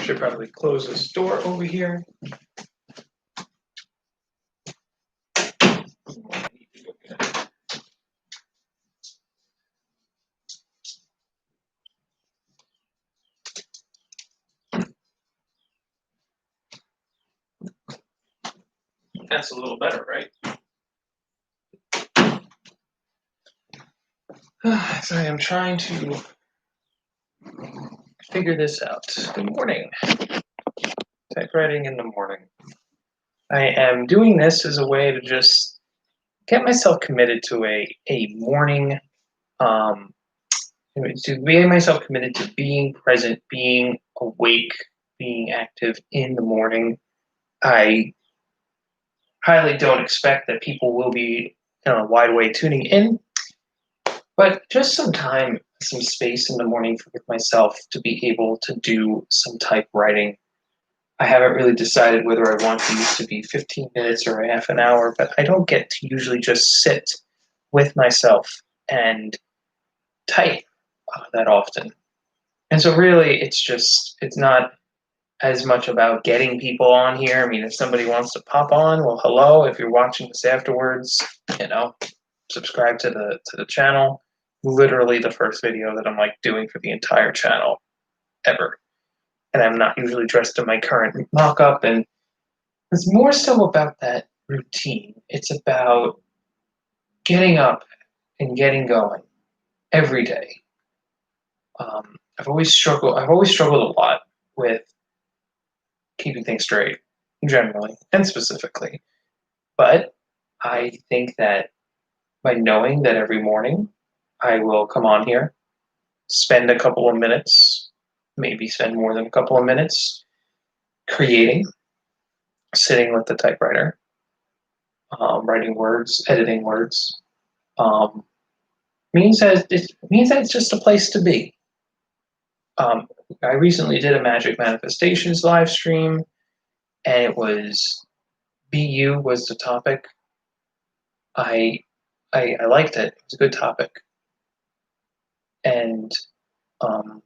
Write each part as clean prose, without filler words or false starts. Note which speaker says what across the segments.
Speaker 1: Should probably close this door over here. That's a little better, right? So I am trying to figure this out. Good morning. Typewriting in the morning. I am doing this as a way to just get myself committed to a morning, to get myself committed to being present, being awake, being active in the morning. I highly don't expect that people will be in a wide way tuning in, but just some time, some space in the morning for myself to be able to do some typewriting. I haven't really decided whether I want these to be 15 minutes or a half an hour, but I don't get to usually just sit with myself and type that often. And so really it's not as much about getting people on here. I mean, if somebody wants to pop on, well, hello. If you're watching this afterwards, subscribe to the channel. Literally the first video that I'm doing for the entire channel ever. And I'm not usually dressed in my current mock-up, and it's more so about that routine. It's about getting up and getting going every day. I've always struggled a lot with keeping things straight, generally and specifically. But I think that by knowing that every morning I will come on here, spend a couple of minutes, maybe spend more than a couple of minutes creating, sitting with the typewriter, writing words, editing words, means that it's just a place to be. I recently did a Magic Manifestations live stream, and it was BU was the topic. I liked it. It was a good topic, and it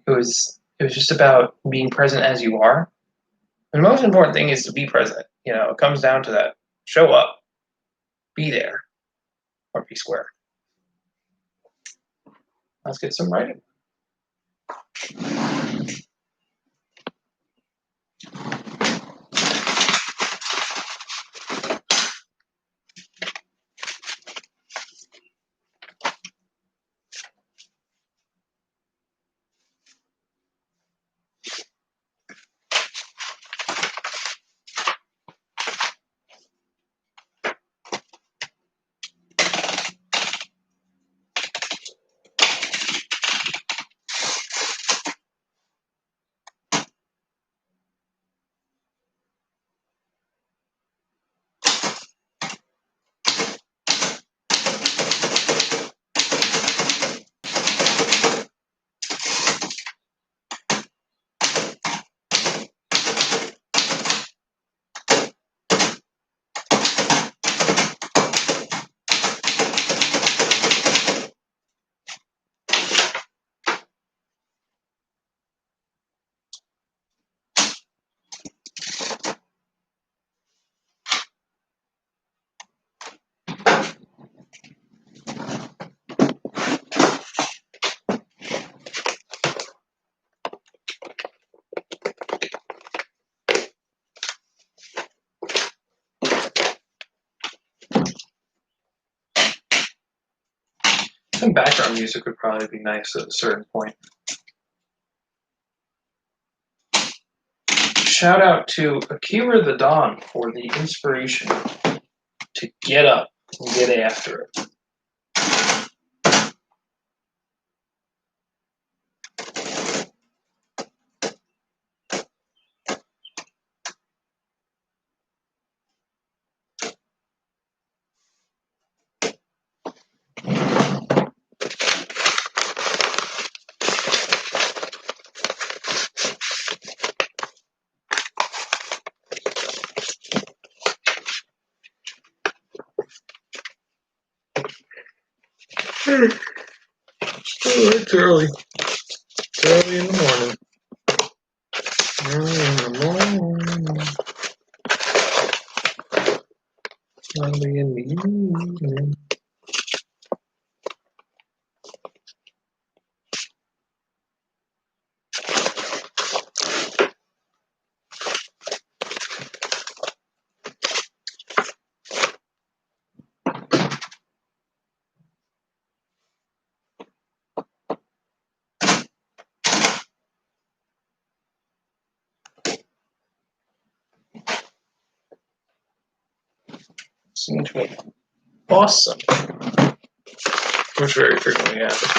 Speaker 1: was just about being present as you are. The most important thing is to be present. It comes down to that. Show up, be there, or be square. Let's get some writing. Some background music would probably be nice at a certain point. Shout out to Akira the Don for the inspiration to get up and get after it. It's early. It's early in the morning. Early in the morning. Early in the evening. Seems to be awesome. Which very frequently happens.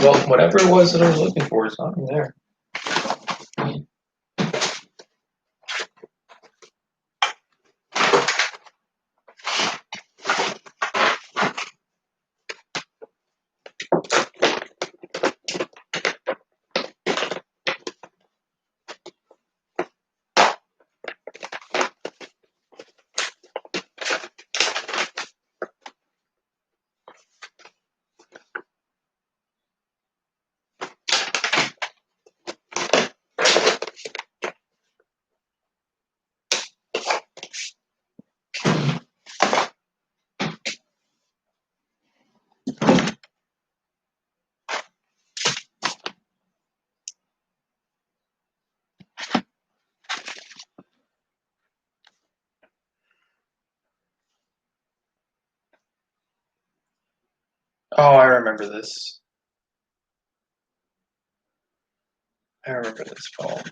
Speaker 1: Well, whatever it was that I was looking for is not in there. Oh, I remember this. I remember this poem.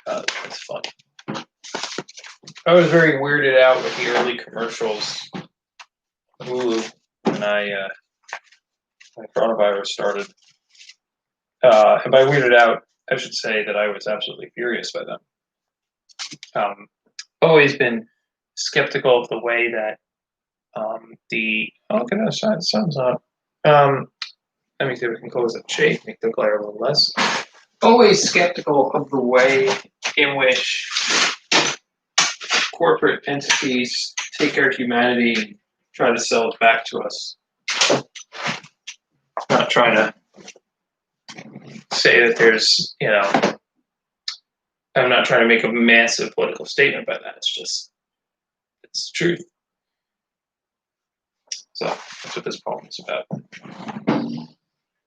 Speaker 1: That's fun. I was very weirded out with the early commercials. Hulu, when my coronavirus started. And by weirded out, I should say that I was absolutely furious by them. Always been skeptical of the way that oh goodness, sun's up. Let me see if we can close that shade, make the glare a little less. Always skeptical of the way in which corporate entities take our humanity and try to sell it back to us. Not trying to say that there's, I'm not trying to make a massive political statement by that. It's the truth. So that's what this poem is about.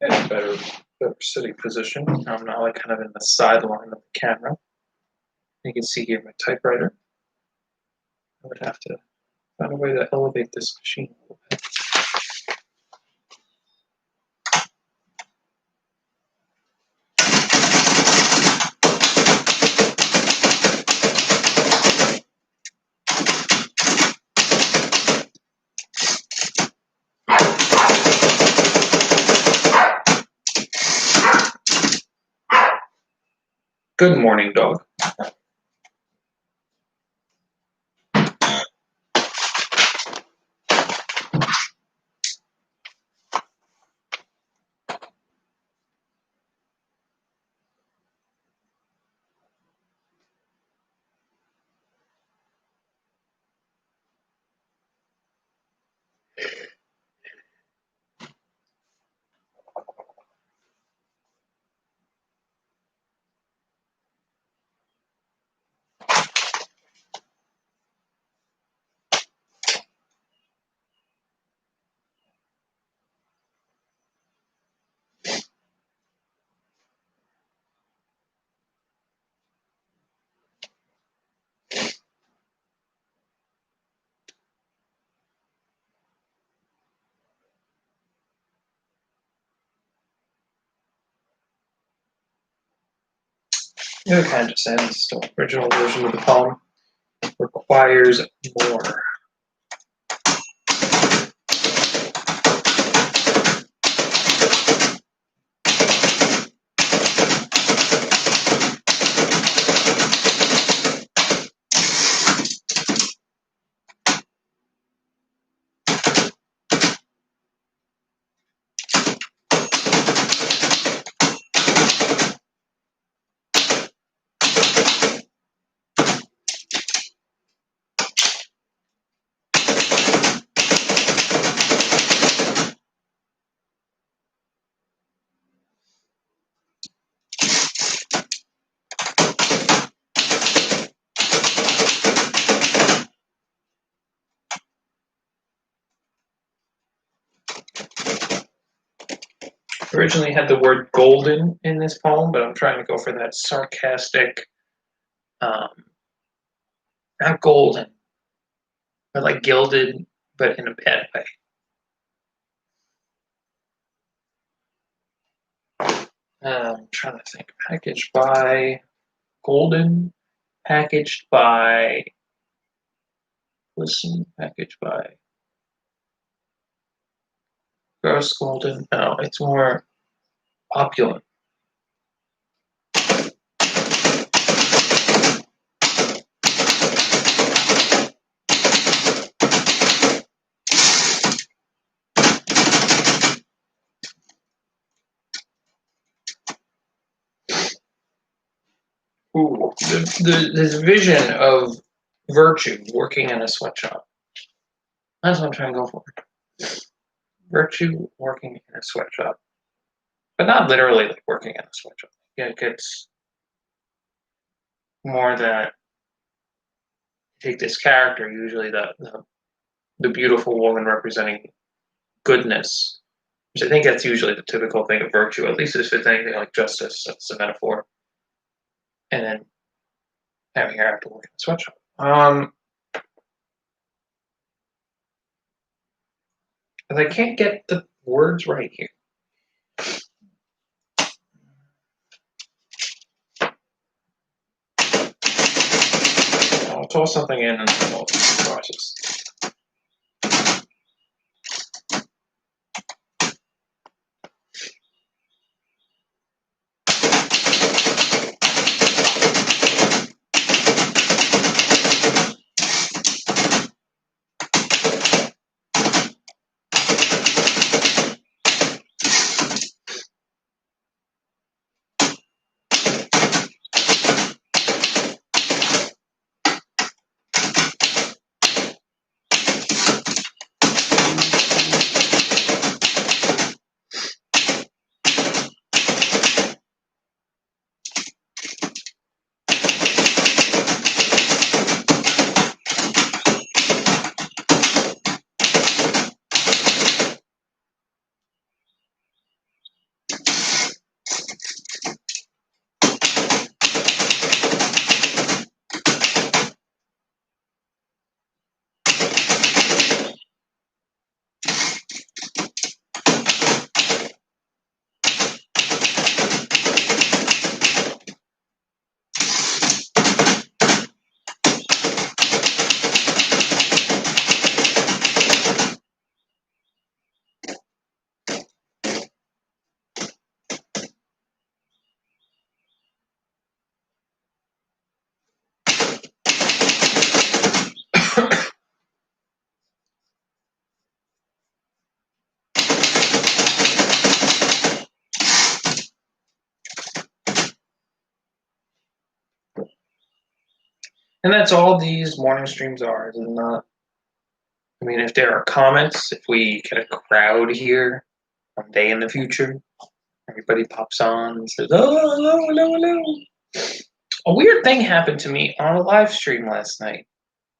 Speaker 1: In a better sitting position. I'm now like kind of in the sideline of the camera. You can see here my typewriter. I would have to find a way to elevate this machine a little bit. Good morning, dog. It kind of just ends. Still, original version of the poem requires more. originally had the word golden in this poem, but I'm trying to go for that sarcastic, um, not golden, but like gilded, but in a bad way. I'm trying to think. Packaged by golden, packaged by listen, packaged by gross golden. No, it's more opulent. Ooh, this vision of virtue working in a sweatshop. That's what I'm trying to go for. Virtue working in a sweatshop, but not literally like working in a sweatshop. Yeah, it gets more that take this character, usually the beautiful woman representing goodness, which I think that's usually the typical thing of virtue. At least if it's anything like justice, that's the metaphor. And then having her have to work in a sweatshop. But I can't get the words right here. I'll toss something in and then we'll process. And that's all these morning streams are. Is not. I mean, if there are comments, if we get a crowd here one day in the future, everybody pops on and says, "Oh, hello, hello, hello." A weird thing happened to me on a live stream last night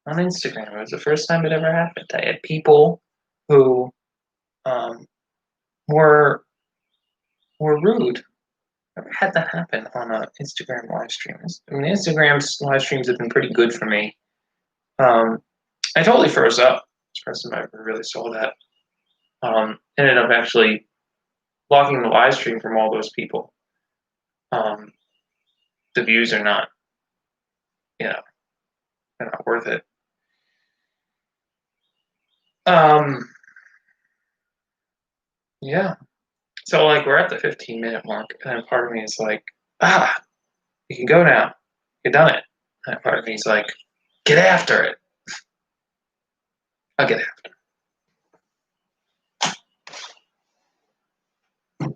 Speaker 1: on Instagram. It was the first time it ever happened. I had people who um, were rude. Never had that happen on an Instagram live stream. I mean, Instagram's live streams have been pretty good for me. I totally froze up. It's the first time I ever really saw that. Ended up actually blocking the live stream from all those people. The views are not, they're not worth it. Yeah. So like we're at the 15-minute mark, and part of me is like, you can go now. You've done it. And part of me is like, get after it. I'll get after it.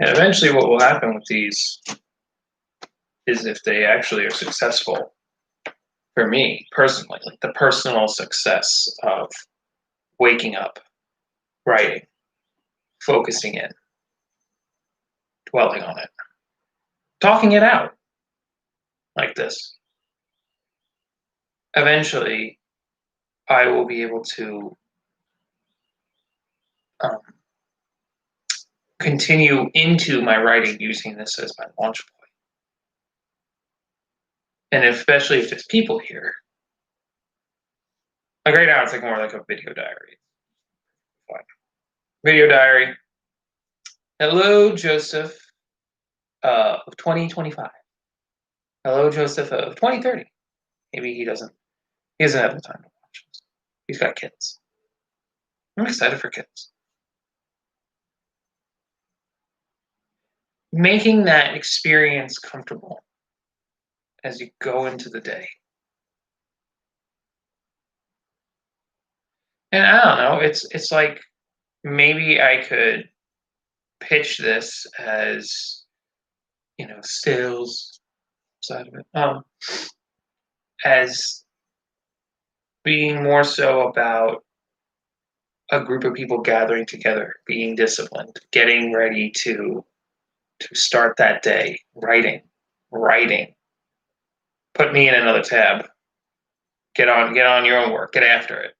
Speaker 1: And eventually what will happen with these is if they actually are successful, for me personally, like the personal success of waking up, writing, focusing in, dwelling on it, talking it out like this. Eventually, I will be able to um, continue into my writing using this as my launch point. And especially if there's people here. Like right now, it's like more like a video diary. Fine. Video diary. Hello, Joseph of 2025. Hello, Joseph of 2030. Maybe he doesn't have the time to watch this. He's got kids. I'm excited for kids. Making that experience comfortable as you go into the day. And I don't know, it's like maybe I could pitch this as, sales side of it, as being more so about a group of people gathering together, being disciplined, getting ready to start that day, writing. Put me in another tab. Get on your own work. Get after it.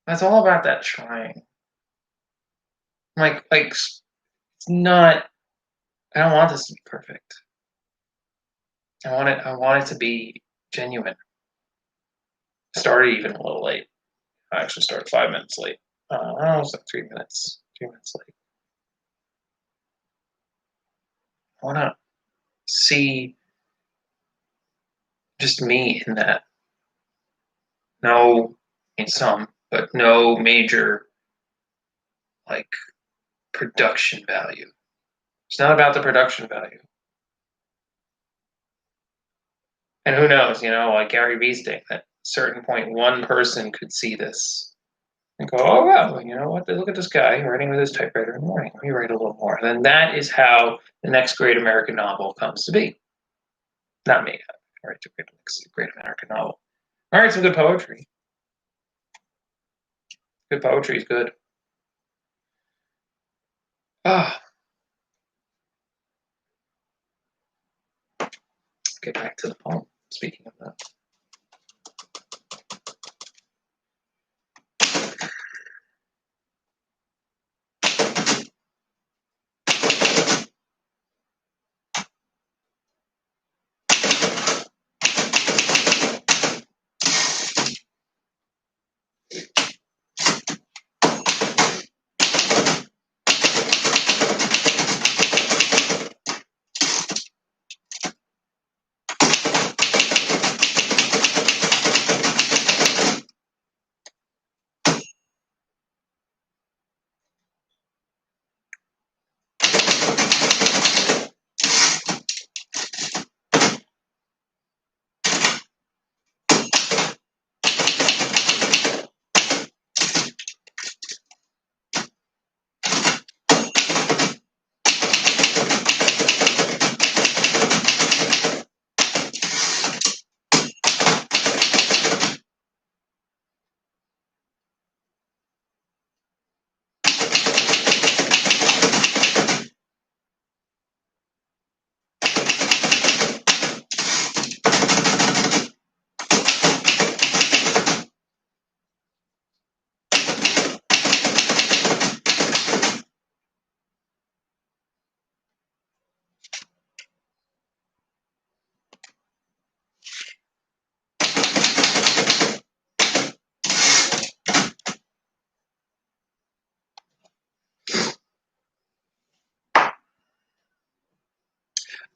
Speaker 1: That's all about that trying. Like it's not. I don't want this to be perfect. I want it to be genuine. Started even a little late. I actually started 5 minutes late. I was like 3 minutes. 3 minutes late. I want to see just me in that. No, in some, but no major like production value. It's not about the production value. And who knows, like Gary Vee's saying, at a certain point, one person could see this and go, oh, wow, you know what? Look at this guy writing with his typewriter in the morning. Let me write a little more. And then that is how the next great American novel comes to be. Not me. I write the next great American novel. All right, some good poetry. Good poetry is good. Ah. Get back to the poem. Speaking of that.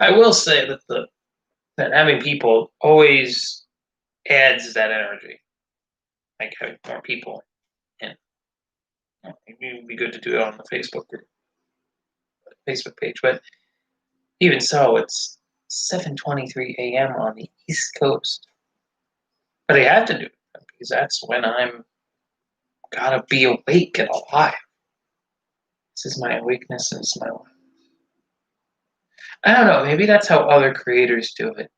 Speaker 1: I will say that having people always adds that energy. Like having more people, and it would be good to do it on the Facebook group, Facebook page. But even so, it's 7:23 a.m. on the East Coast. But I have to do it because that's when I'm gotta be awake and alive. This is my awakeness. This is my life. I don't know. Maybe that's how other creators do it.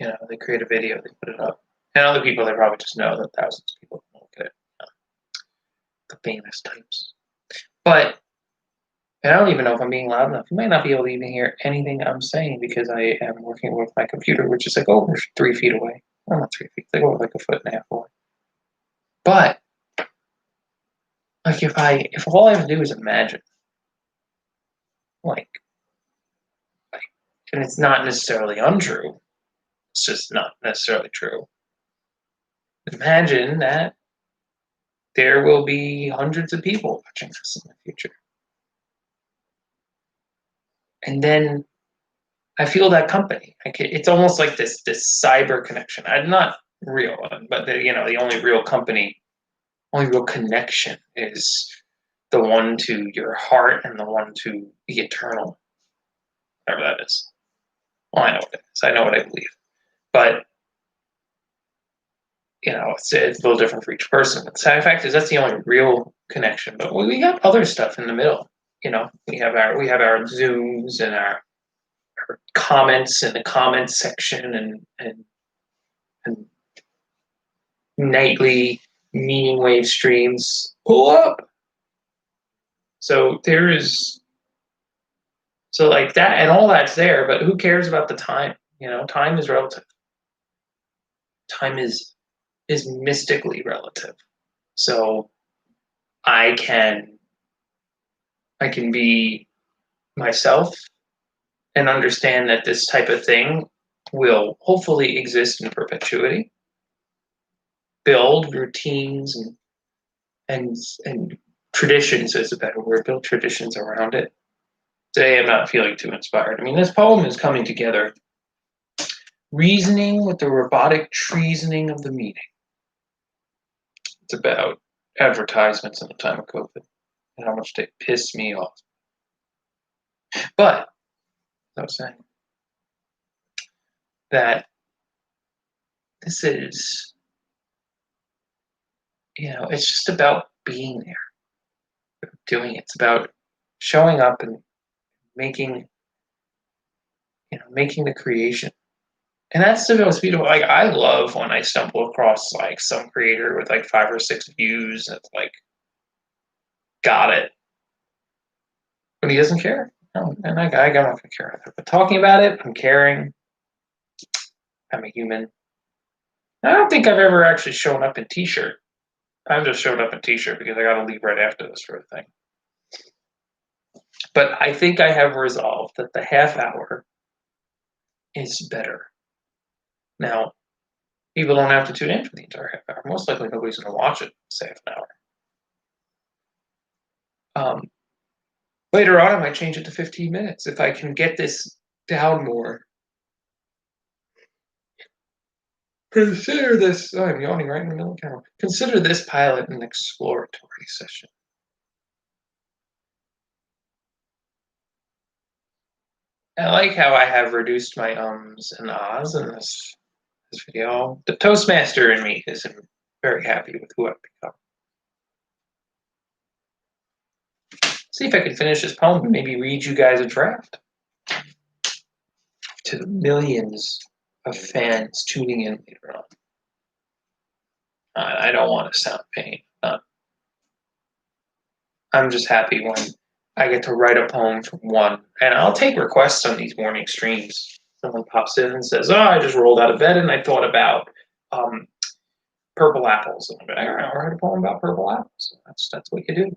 Speaker 1: They create a video, they put it up, and other people, they probably just know that thousands of people look at it. The famous types. But I don't even know if I'm being loud enough. You might not be able to even hear anything I'm saying because I am working with my computer, which is like over 3 feet away. Well, not 3 feet. Like over like a foot and a half away. But like if all I have to do is imagine, like, like and it's not necessarily untrue, it's just not necessarily true. Imagine that there will be hundreds of people watching this in the future. And then I feel that company. Like it's almost like this cyber connection. I'm not real, but the only real company, only real connection is the one to your heart and the one to the eternal, whatever that is. Well, I know what it is. I know what I believe, but it's a little different for each person. But the fact is, that's the only real connection. But we got other stuff in the middle. We have our Zooms and our comments in the comments section and nightly meaning wave streams. Pull up. So there is so like that and all that's there, but who cares about the time? Time is relative. Time is mystically relative. So I can I can be myself and understand that this type of thing will hopefully exist in perpetuity. Build routines and traditions is a better word. Build traditions around it. Today I'm not feeling too inspired. I mean, this poem is coming together. Reasoning with the robotic treasoning of the meaning. It's about advertisements in the time of COVID and how much they piss me off. But as I was saying, that this is, it's just about being there, doing it. It's about showing up and making, making the creation. And that's the most beautiful. Like I love when I stumble across like some creator with like 5 or 6 views and like got it, but he doesn't care. No, and I'm not gonna care either. But talking about it, I'm caring. I'm a human. I don't think I've ever actually shown up in t-shirt. I've just showed up in t-shirt because I got to leave right after this for a thing. But I think I have resolved that the half hour is better. Now, people don't have to tune in for the entire half hour. Most likely, nobody's going to watch it, say half an hour. Later on, I might change it to 15 minutes if I can get this down more. Consider this. Oh, I'm yawning right in the middle of the camera. Consider this pilot an exploratory session. I like how I have reduced my ums and ahs in this video. The Toastmaster in me is very happy with who I've become. See if I can finish this poem and maybe read you guys a draft. To the millions of fans tuning in later on. I don't want to sound pain. I'm just happy when I get to write a poem from one. And I'll take requests on these morning streams. Someone pops in and says, "Oh, I just rolled out of bed and I thought about purple apples." And I'm like, "All right, I'll write a poem about purple apples." That's what you do.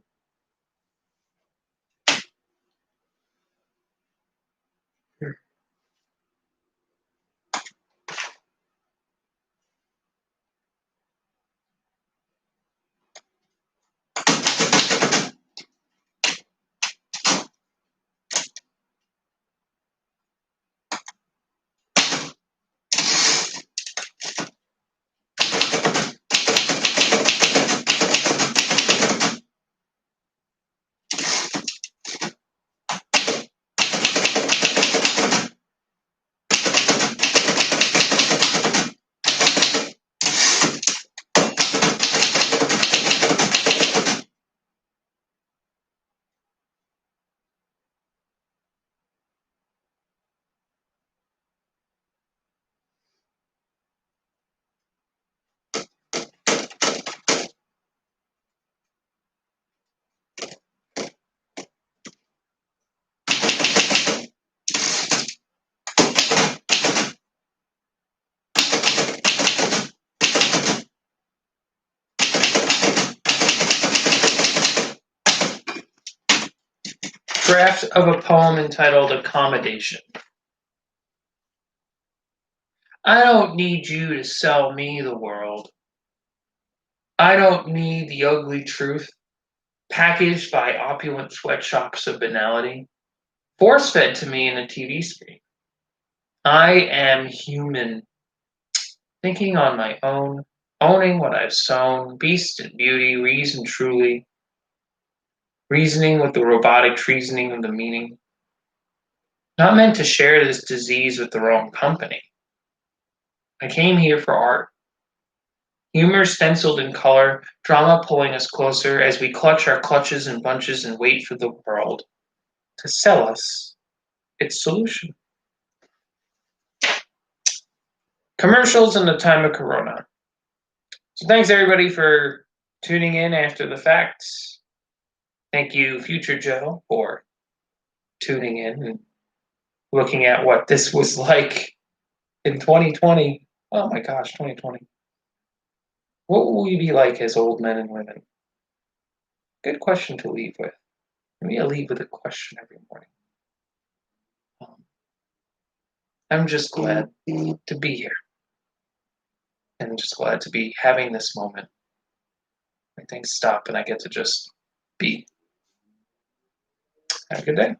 Speaker 1: Draft of a poem entitled Accommodation. I don't need you to sell me the world. I don't need the ugly truth, packaged by opulent sweatshops of banality, force fed to me in a TV screen. I am human, thinking on my own, owning what I've sown, beast and beauty, reason truly, reasoning with the robotic reasoning of the meaning. Not meant to share this disease with the wrong company. I came here for art. Humor stenciled in color, drama pulling us closer as we clutch our clutches and bunches and wait for the world to sell us its solution. Commercials in the time of Corona. So thanks everybody for tuning in after the facts. Thank you, Future Joe, for tuning in and looking at what this was like in 2020. Oh my gosh, 2020. What will we be like as old men and women? Good question to leave with. Maybe I'll leave with a question every morning. I'm just glad to be here. And I'm just glad to be having this moment where things stop and I get to just be. Have a good day.